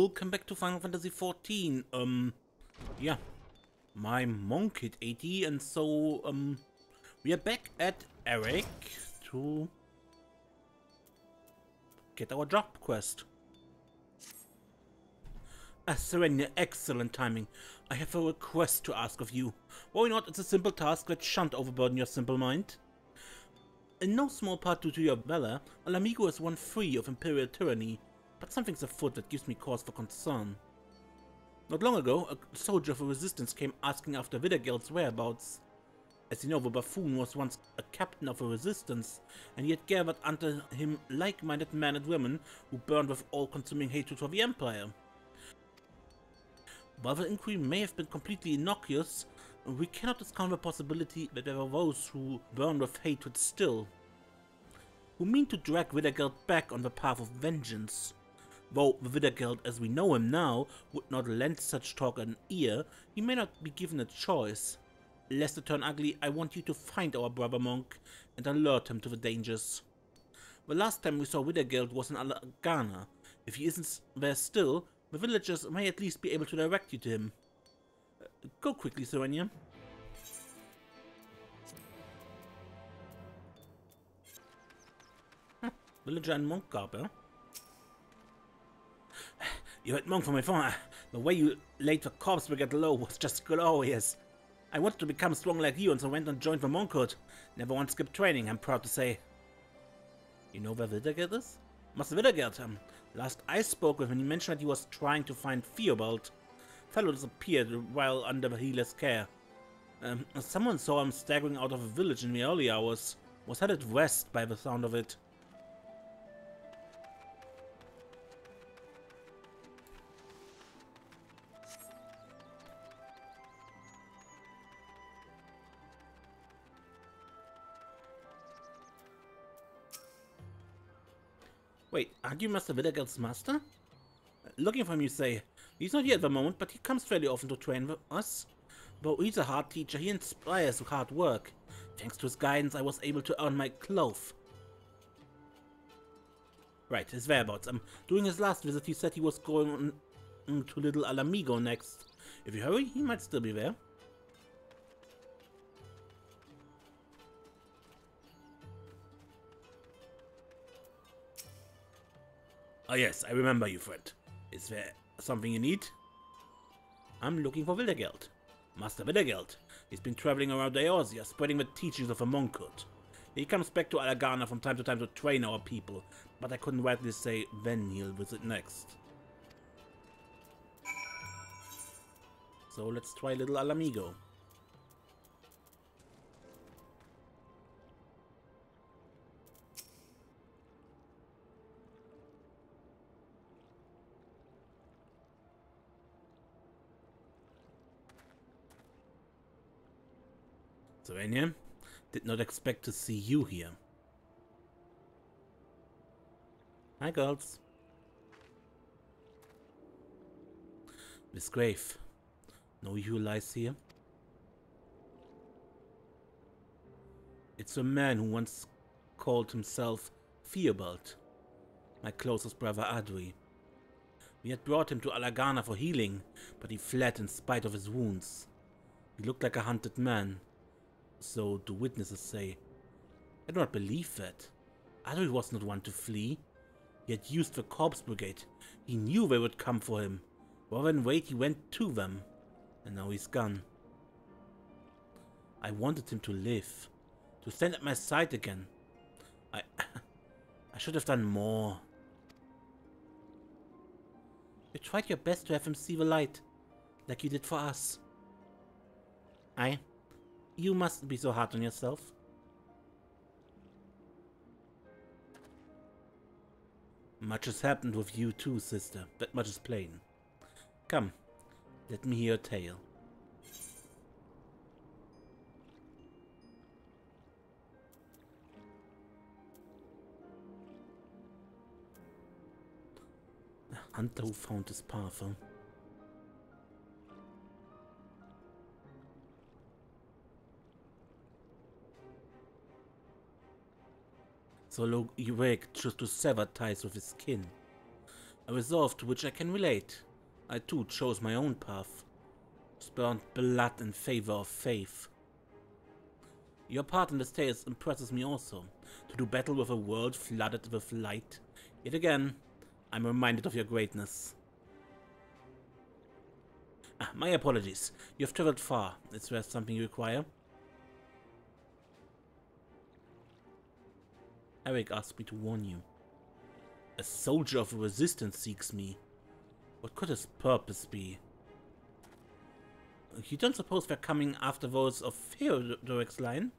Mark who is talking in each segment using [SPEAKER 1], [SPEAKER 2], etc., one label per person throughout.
[SPEAKER 1] welcome back to Final Fantasy XIV. Yeah, my monk hit 80, and so, we are back at Eric to get our job quest. Serenia, excellent timing. I have a request to ask of you. Why not? It's a simple task that shan't overburden your simple mind. In no small part due to your valor, Ala Mhigan is one free of imperial tyranny, but something's afoot that gives me cause for concern. Not long ago, a soldier of the Resistance came asking after Widargelt's whereabouts. As you know, the buffoon was once a captain of the Resistance, and he had gathered under him like-minded men and women who burned with all-consuming hatred for the Empire. While the inquiry may have been completely innocuous, we cannot discount the possibility that there are those who burn with hatred still, who mean to drag Widargelt back on the path of vengeance. Though the Widargelt as we know him now would not lend such talk an ear, he may not be given a choice. Lest it turn ugly, I want you to find our brother monk and alert him to the dangers. The last time we saw Widargelt was in Ala Mhigan. If he isn't there still, the villagers may at least be able to direct you to him. Go quickly, Serenia. Villager and monk garb, eh? You heard monk from afar. The way you laid the corpse brigade low was just glorious. I wanted to become strong like you, and so went and joined the monkhood. Never once skipped training, I'm proud to say. You know where Widargelt is? Master Widargelt. Last I spoke with him, he mentioned that he was trying to find Widargelt. Fellow disappeared while under the healer's care. Someone saw him staggering out of a village in the early hours. Was headed west by the sound of it. Wait, aren't you Master Widargelt's master? Looking for him, you say. He's not here at the moment, but he comes fairly often to train with us. Though he's a hard teacher, he inspires with hard work. Thanks to his guidance, I was able to earn my cloth. Right, his whereabouts. During his last visit, he said he was going to Little Ala Mhigan next. If you hurry, he might still be there. Oh yes, I remember you, friend. Is there something you need? I'm looking for Widargelt. Master Widargelt. He's been traveling around Eorzea, spreading the teachings of a monkhood. He comes back to Ala Mhigan from time to time to train our people, but I couldn't rightly say when he'll visit next. So let's try little Ala Mhigan. Serenia, did not expect to see you here. Hi, girls. Miss Grave, know who lies here? It's a man who once called himself Widargelt, my closest brother Adri. We had brought him to Ala Mhigan for healing, but he fled in spite of his wounds. He looked like a hunted man. So do witnesses say. I do not believe that. Adri was not one to flee. He had used the corpse brigade. He knew they would come for him. Rather than wait, he went to them. And now he's gone. I wanted him to live. To stand at my side again. I should have done more. You tried your best to have him see the light. Like you did for us. You mustn't be so hard on yourself. Much has happened with you too, sister. That much is plain. Come, let me hear your tale. The hunter who found his path, huh? So Logiwek chose to sever ties with his kin. A resolve to which I can relate. I too chose my own path. Spurned blood in favor of faith. Your part in this tale impresses me also. To do battle with a world flooded with light. Yet again, I'm reminded of your greatness. My apologies. You have traveled far. Is there something you require? Eric asked me to warn you. A soldier of the Resistance seeks me. What could his purpose be? You don't suppose they're coming after those of Theodoric's line?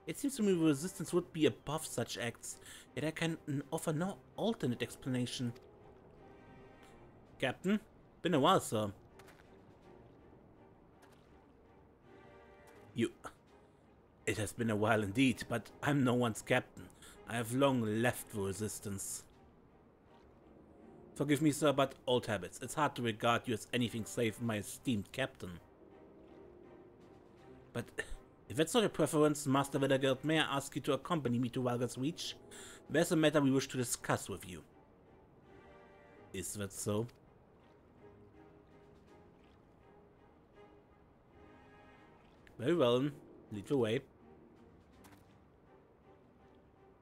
[SPEAKER 1] It seems to me the Resistance would be above such acts, yet I can offer no alternate explanation. Captain? Been a while, sir. It has been a while indeed, but I'm no one's captain. I have long left the Resistance. Forgive me, sir, but old habits. It's hard to regard you as anything save my esteemed captain. But if that's not your preference, Master Widargelt, may I ask you to accompany me to Walger's Reach? There's a matter we wish to discuss with you. Is that so? Very well, lead the way.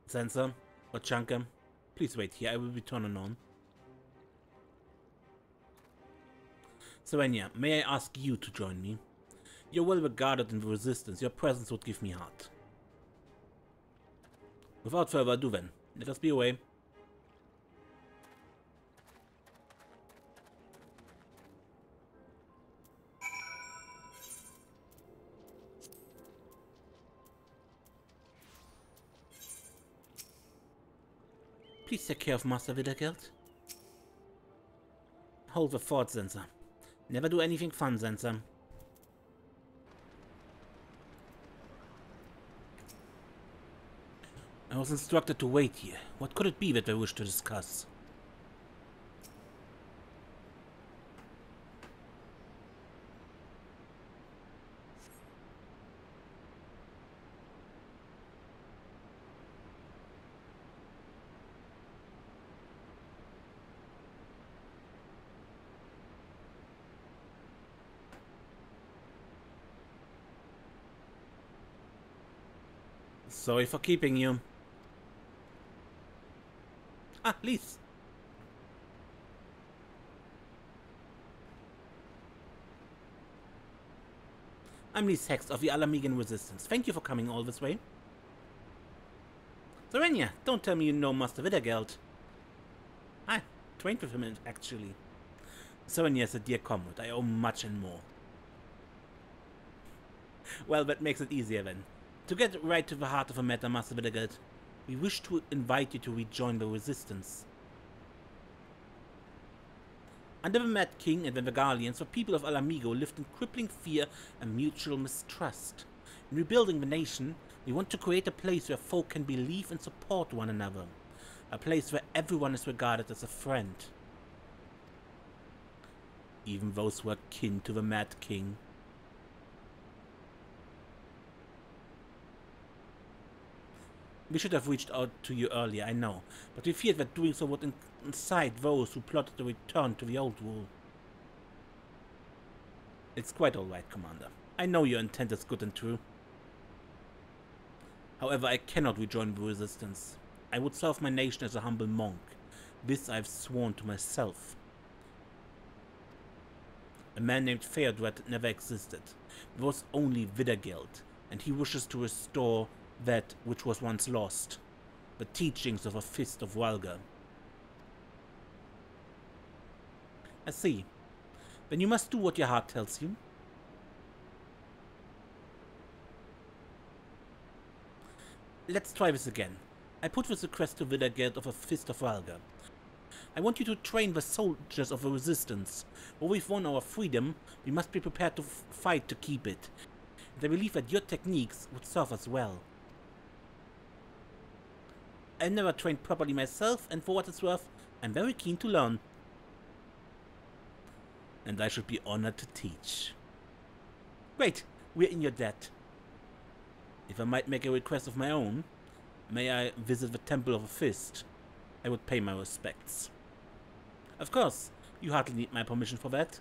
[SPEAKER 1] Sensor or Chunker, please wait here, I will return anon. Serenia, may I ask you to join me? You're well regarded in the Resistance, your presence would give me heart. Without further ado then, let us be away. Please take care of Master Widargelt. Hold the fort, Sensor. Never do anything fun, Sensor. I was instructed to wait here. What could it be that they wish to discuss? Sorry for keeping you. Ah, Lise. I'm Lise Hex of the Ala Mhigan Resistance. Thank you for coming all this way. Serenia, don't tell me you know Master Widargelt. I trained with him, actually. Serenia is a dear comrade. I owe much and more. Well, that makes it easier then. To get right to the heart of the matter, Master Widargelt, we wish to invite you to rejoin the Resistance. Under the Mad King and the Widargalians, the people of Ala Mhigan lived in crippling fear and mutual mistrust. In rebuilding the nation, we want to create a place where folk can believe and support one another. A place where everyone is regarded as a friend. Even those who are kin to the Mad King. We should have reached out to you earlier, I know, but we feared that doing so would incite those who plotted to return to the old rule. It's quite alright, Commander. I know your intent is good and true. However, I cannot rejoin the Resistance. I would serve my nation as a humble monk. This I've sworn to myself. A man named Theodred never existed. There was only Widargelt, and he wishes to restore that which was once lost, the teachings of a Fist of Walger. I see. Then you must do what your heart tells you. Let's try this again. I put this request to Widargelt of a Fist of Walger. I want you to train the soldiers of the Resistance. When we've won our freedom, we must be prepared to fight to keep it. And I believe that your techniques would serve us well. I've never trained properly myself, and for what it's worth, I'm very keen to learn. And I should be honored to teach. Great, we're in your debt. If I might make a request of my own, may I visit the Temple of a Fist? I would pay my respects. Of course, you hardly need my permission for that.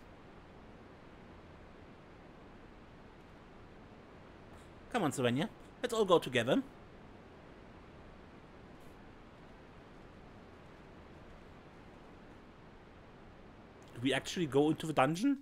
[SPEAKER 1] Come on, Serenia. Let's all go together. Do we actually go into the dungeon?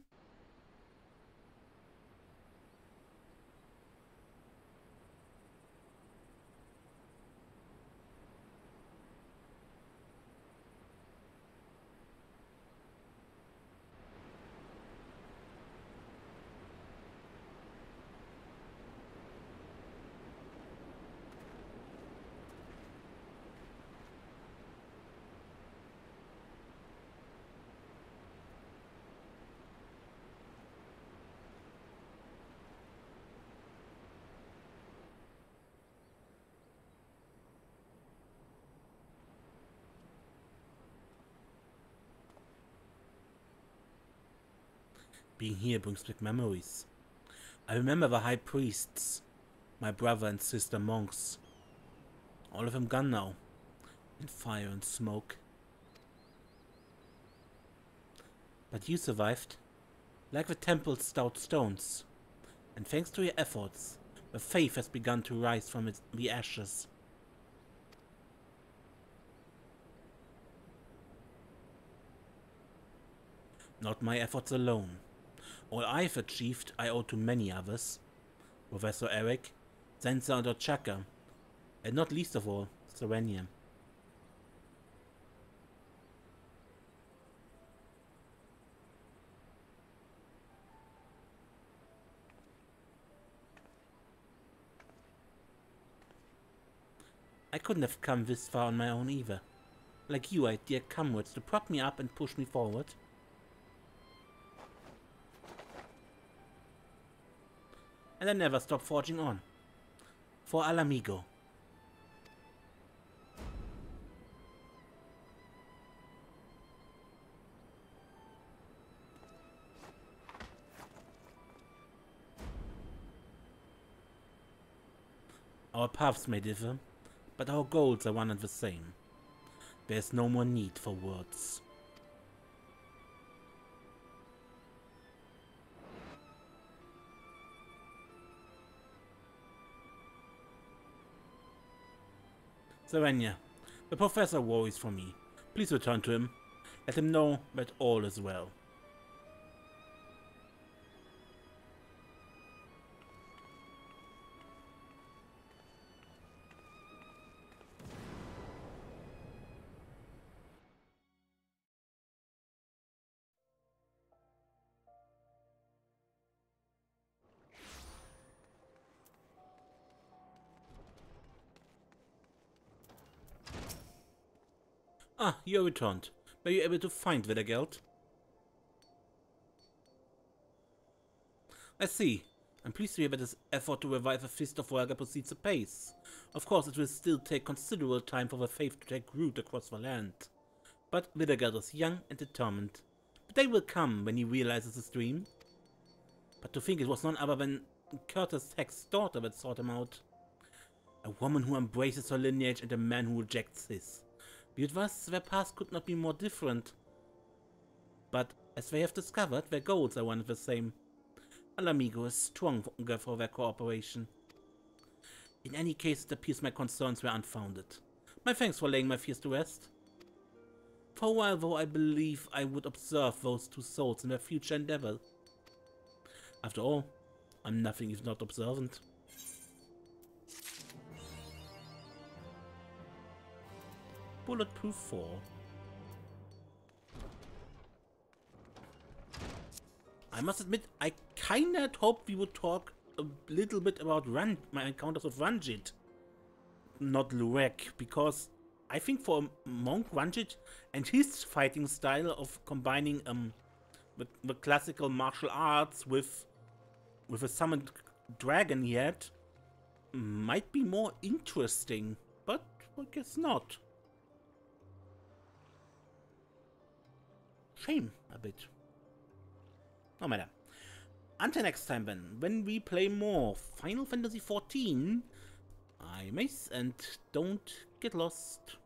[SPEAKER 1] Being here brings back memories. I remember the high priests, my brother and sister monks. All of them gone now, in fire and smoke. But you survived, like the temple's stout stones. And thanks to your efforts, the faith has begun to rise from the ashes. Not my efforts alone. All I've achieved I owe to many others. Professor Eric, Zenza and Ochaka, and not least of all, Serenia. I couldn't have come this far on my own either. Like you, I had dear comrades to prop me up and push me forward. And I never stopped forging on. For Ala Mhigan. Our paths may differ, but our goals are one and the same. There's no more need for words. Serenia, the professor worries for me. Please return to him. Let him know that all is well. Ah, you are returned. Were you able to find Widargelt? I see. I'm pleased to hear that his effort to revive the Fist of Widargelt proceeds apace. Of course, it will still take considerable time for the faith to take root across the land. But Widargelt is young and determined. The day will come when he realizes his dream. But to think it was none other than Curtis Heck's daughter that sought him out. A woman who embraces her lineage and a man who rejects his. Be it thus, their paths could not be more different. But, as they have discovered, their goals are one and the same. Ala Mhigan is strong for their cooperation. In any case, it appears my concerns were unfounded. My thanks for laying my fears to rest. For a while, though, I believe I would observe those two souls in their future endeavor. After all, I'm nothing if not observant. Bulletproof 4. I must admit, I kinda had hoped we would talk a little bit about my encounters with Ranjit, not Lurek, because I think for a monk, Ranjit and his fighting style of combining the classical martial arts with a summoned dragon he had might be more interesting, but I guess not. Shame a bit. No matter. Until next time then, when we play more Final Fantasy XIV, I'm Ace and don't get lost.